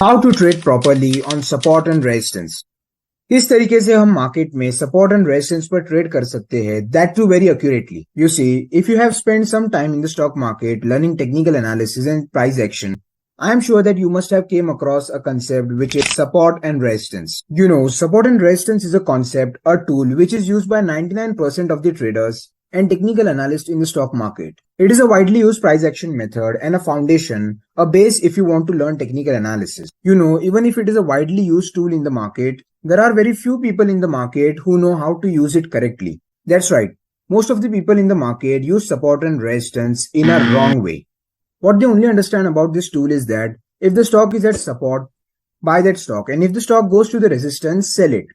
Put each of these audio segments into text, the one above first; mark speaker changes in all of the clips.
Speaker 1: How to trade properly on support and resistance. किस तरीके से हम मार्केट में सपोर्ट एंड रेजिस्टेंस पर ट्रेड कर सकते हैं, that too very accurately. You see, if you have spent some time in the stock market learning technical analysis and price action, I am sure that you must have came across a concept which is support and resistance. You know, support and resistance is a concept, a tool which is used by 99% of the traders and technical analysts in the stock market. It is a widely used price action method and a foundation, a base if you want to learn technical analysis. You know, even if it is a widely used tool in the market, there are very few people in the market who know how to use it correctly. That's right. Most of the people in the market use support and resistance in a wrong way. What they only understand about this tool is that if the stock is at support, buy that stock, and if the stock goes to the resistance, sell it.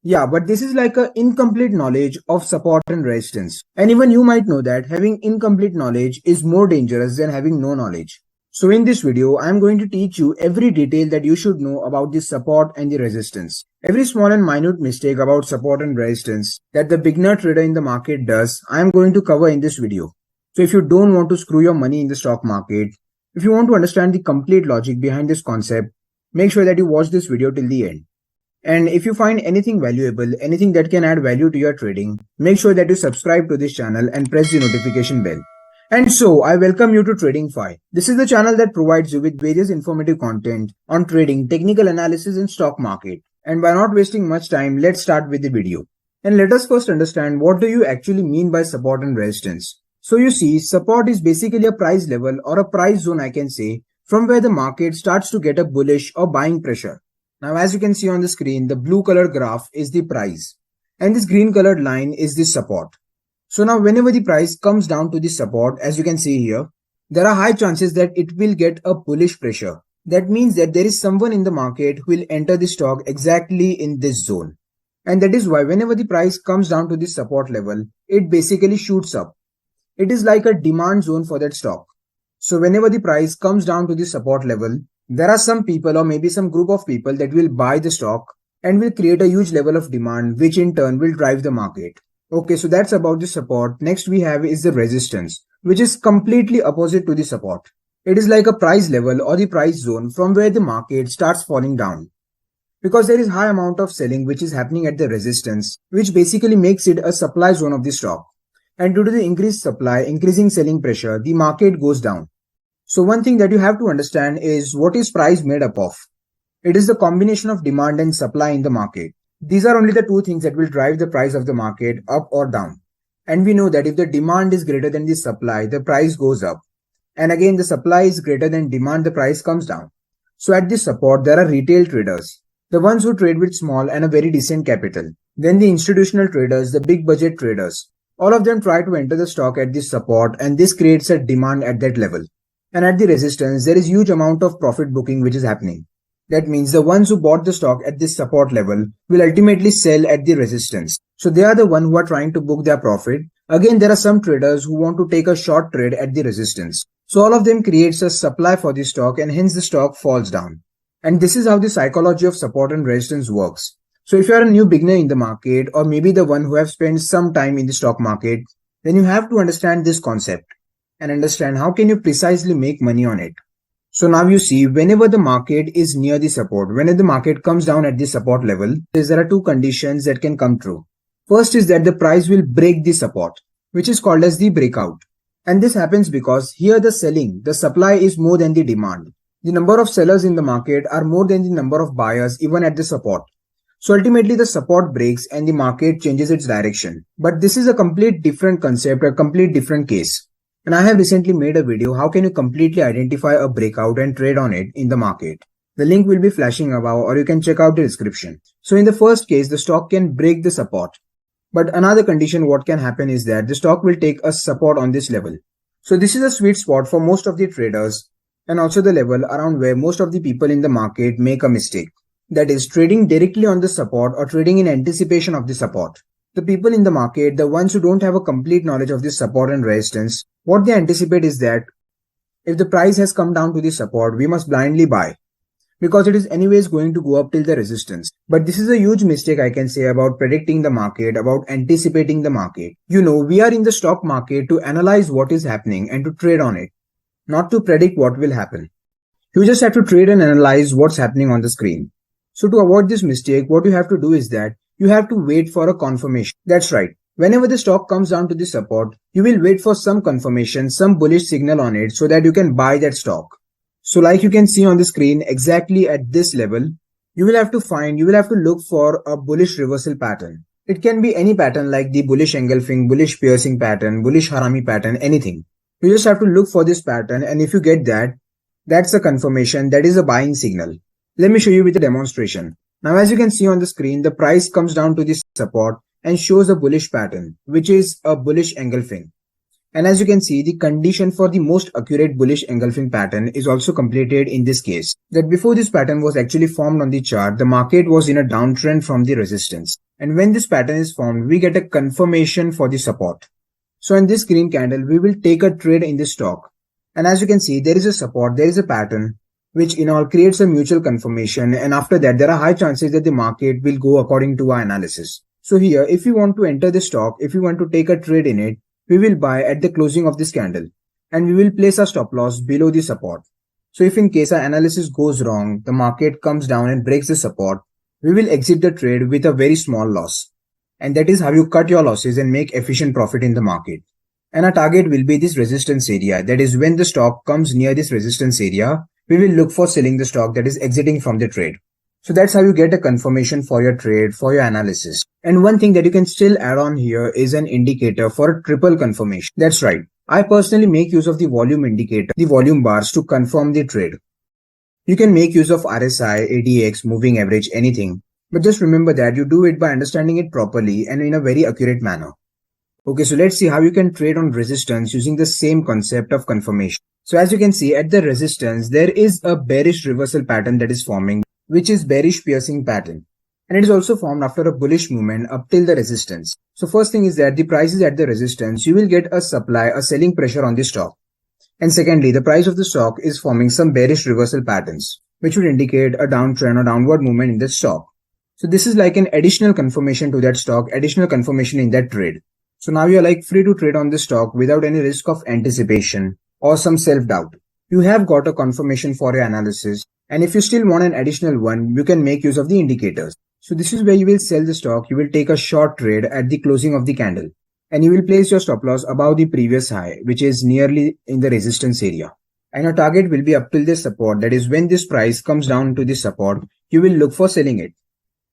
Speaker 1: Yeah, but this is like a incomplete knowledge of support and resistance. And even you might know that having incomplete knowledge is more dangerous than having no knowledge. So in this video, I am going to teach you every detail that you should know about the support and the resistance. Every small and minute mistake about support and resistance that the beginner trader in the market does, I am going to cover in this video. So if you don't want to screw your money in the stock market, if you want to understand the complete logic behind this concept, make sure that you watch this video till the end. And if you find anything valuable, anything that can add value to your trading, make sure that you subscribe to this channel and press the notification bell. And so, I welcome you to Tradingfyive. This is the channel that provides you with various informative content on trading, technical analysis and stock market. And by not wasting much time, let's start with the video. And let us first understand what do you actually mean by support and resistance. So you see, support is basically a price level or a price zone, I can say, from where the market starts to get a bullish or buying pressure. Now, as you can see on the screen, the blue colored graph is the price and this green colored line is the support. So now whenever the price comes down to the support, as you can see here, there are high chances that it will get a bullish pressure. That means that there is someone in the market who will enter the stock exactly in this zone. And that is why whenever the price comes down to the support level, it basically shoots up. It is like a demand zone for that stock. So whenever the price comes down to the support level, there are some people or maybe some group of people that will buy the stock and will create a huge level of demand, which in turn will drive the market. Okay, so that's about the support. Next we have is the resistance, which is completely opposite to the support. It is like a price level or the price zone from where the market starts falling down. Because there is high amount of selling which is happening at the resistance, which basically makes it a supply zone of the stock. And due to the increased supply, increasing selling pressure, the market goes down. So one thing that you have to understand is what is price made up of. It is the combination of demand and supply in the market. These are only the two things that will drive the price of the market up or down. And we know that if the demand is greater than the supply, the price goes up. And again, the supply is greater than demand, the price comes down. So at this support, there are retail traders, the ones who trade with small and a very decent capital. Then the institutional traders, the big budget traders. All of them try to enter the stock at this support and this creates a demand at that level. And at the resistance, there is huge amount of profit booking which is happening. That means the ones who bought the stock at this support level will ultimately sell at the resistance. So they are the ones who are trying to book their profit. Again, there are some traders who want to take a short trade at the resistance. So all of them creates a supply for the stock and hence the stock falls down. And this is how the psychology of support and resistance works. So if you are a new beginner in the market or maybe the one who have spent some time in the stock market, then you have to understand this concept and understand how can you precisely make money on it. So now you see, whenever the market is near the support, whenever the market comes down at the support level, there are two conditions that can come true. First is that the price will break the support, which is called as the breakout. And this happens because here the selling, the supply is more than the demand. The number of sellers in the market are more than the number of buyers even at the support. So ultimately the support breaks and the market changes its direction. But this is a complete different concept, a complete different case. And I have recently made a video how can you completely identify a breakout and trade on it in the market. The link will be flashing above or you can check out the description. So in the first case, the stock can break the support. But another condition what can happen is that the stock will take a support on this level. So this is a sweet spot for most of the traders and also the level around where most of the people in the market make a mistake. That is trading directly on the support or trading in anticipation of the support. The people in the market, the ones who don't have a complete knowledge of this support and resistance, what they anticipate is that if the price has come down to the support, we must blindly buy because it is anyways going to go up till the resistance. But this is a huge mistake I can say about predicting the market, about anticipating the market. You know, we are in the stock market to analyze what is happening and to trade on it, not to predict what will happen. You just have to trade and analyze what's happening on the screen. So to avoid this mistake, what you have to do is that you have to wait for a confirmation. That's right. Whenever the stock comes down to the support, you will wait for some confirmation, some bullish signal on it so that you can buy that stock. So like you can see on the screen, exactly at this level, you will have to look for a bullish reversal pattern. It can be any pattern like the bullish engulfing, bullish piercing pattern, bullish harami pattern, anything. You just have to look for this pattern, and if you get that, that's a confirmation, that is a buying signal. Let me show you with a demonstration. Now as you can see on the screen, the price comes down to this support and shows a bullish pattern, which is a bullish engulfing. And as you can see, the condition for the most accurate bullish engulfing pattern is also completed in this case. That before this pattern was actually formed on the chart, the market was in a downtrend from the resistance. And when this pattern is formed, we get a confirmation for the support. So in this green candle, we will take a trade in this stock. And as you can see, there is a support, there is a pattern, which in all creates a mutual confirmation. And after that, there are high chances that the market will go according to our analysis. So here, if you want to enter the stock, if you want to take a trade in it, we will buy at the closing of this candle and we will place a stop loss below the support. So if in case our analysis goes wrong, the market comes down and breaks the support, we will exit the trade with a very small loss. And that is how you cut your losses and make efficient profit in the market. And our target will be this resistance area. That is, when the stock comes near this resistance area, we will look for selling the stock, that is exiting from the trade. So that's how you get a confirmation for your trade, for your analysis. And one thing that you can still add on here is an indicator for a triple confirmation. That's right. I personally make use of the volume indicator, the volume bars, to confirm the trade. You can make use of RSI, ADX, moving average, anything. But just remember that you do it by understanding it properly and in a very accurate manner. Okay, so let's see how you can trade on resistance using the same concept of confirmation. So as you can see at the resistance, there is a bearish reversal pattern that is forming, which is bearish piercing pattern. And it is also formed after a bullish movement up till the resistance. So first thing is that the price is at the resistance, you will get a supply, a selling pressure on the stock. And secondly, the price of the stock is forming some bearish reversal patterns, which would indicate a downtrend or downward movement in the stock. So this is like an additional confirmation to that stock, additional confirmation in that trade. So now you are like free to trade on this stock without any risk of anticipation or some self-doubt. You have got a confirmation for your analysis. And if you still want an additional one, you can make use of the indicators. So this is where you will sell the stock. You will take a short trade at the closing of the candle. And you will place your stop loss above the previous high, which is nearly in the resistance area. And your target will be up till this support. That is, when this price comes down to this support, you will look for selling it.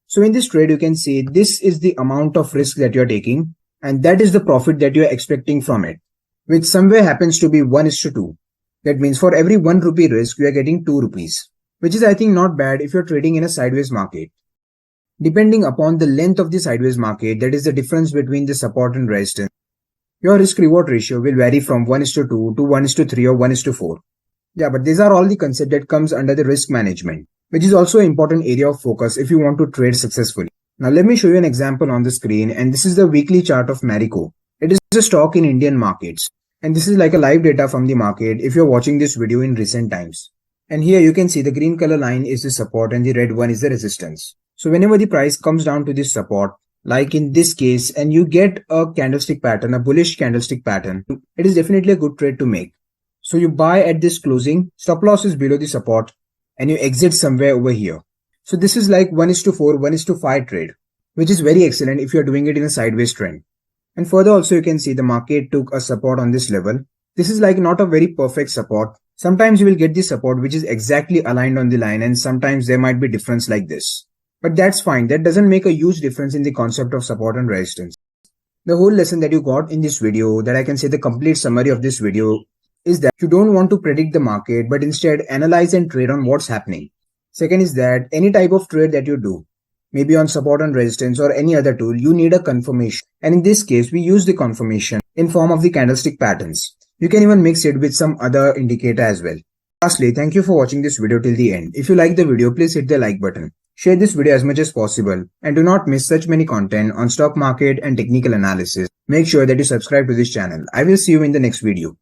Speaker 1: So in this trade, you can see this is the amount of risk that you're taking. And that is the profit that you're expecting from it, which somewhere happens to be 1:2. That means for every 1 rupee risk, you are getting 2 rupees, which is I think not bad if you're trading in a sideways market. Depending upon the length of the sideways market, that is the difference between the support and resistance, your risk reward ratio will vary from 1:2 to 1:3 or 1:4. Yeah, but these are all the concepts that comes under the risk management, which is also an important area of focus if you want to trade successfully. Now let me show you an example on the screen, and this is the weekly chart of Marico. It is a stock in Indian markets, and this is like a live data from the market if you're watching this video in recent times. And here you can see the green color line is the support and the red one is the resistance. So whenever the price comes down to this support, like in this case, and you get a candlestick pattern, a bullish candlestick pattern, it is definitely a good trade to make. So you buy at this closing, stop loss is below the support, and you exit somewhere over here. So this is like 1:4, 1:5 trade, which is very excellent if you're doing it in a sideways trend. And further also you can see the market took a support on this level. This is like not a very perfect support. Sometimes you will get the support which is exactly aligned on the line, and sometimes there might be difference like this. But that's fine. That doesn't make a huge difference in the concept of support and resistance. The whole lesson that you got in this video, that I can say the complete summary of this video, is that you don't want to predict the market, but instead analyze and trade on what's happening. Second is that any type of trade that you do, maybe on support and resistance or any other tool, you need a confirmation. And in this case, we use the confirmation in form of the candlestick patterns. You can even mix it with some other indicator as well. Lastly, thank you for watching this video till the end. If you like the video, please hit the like button. Share this video as much as possible and do not miss such many content on stock market and technical analysis. Make sure that you subscribe to this channel. I will see you in the next video.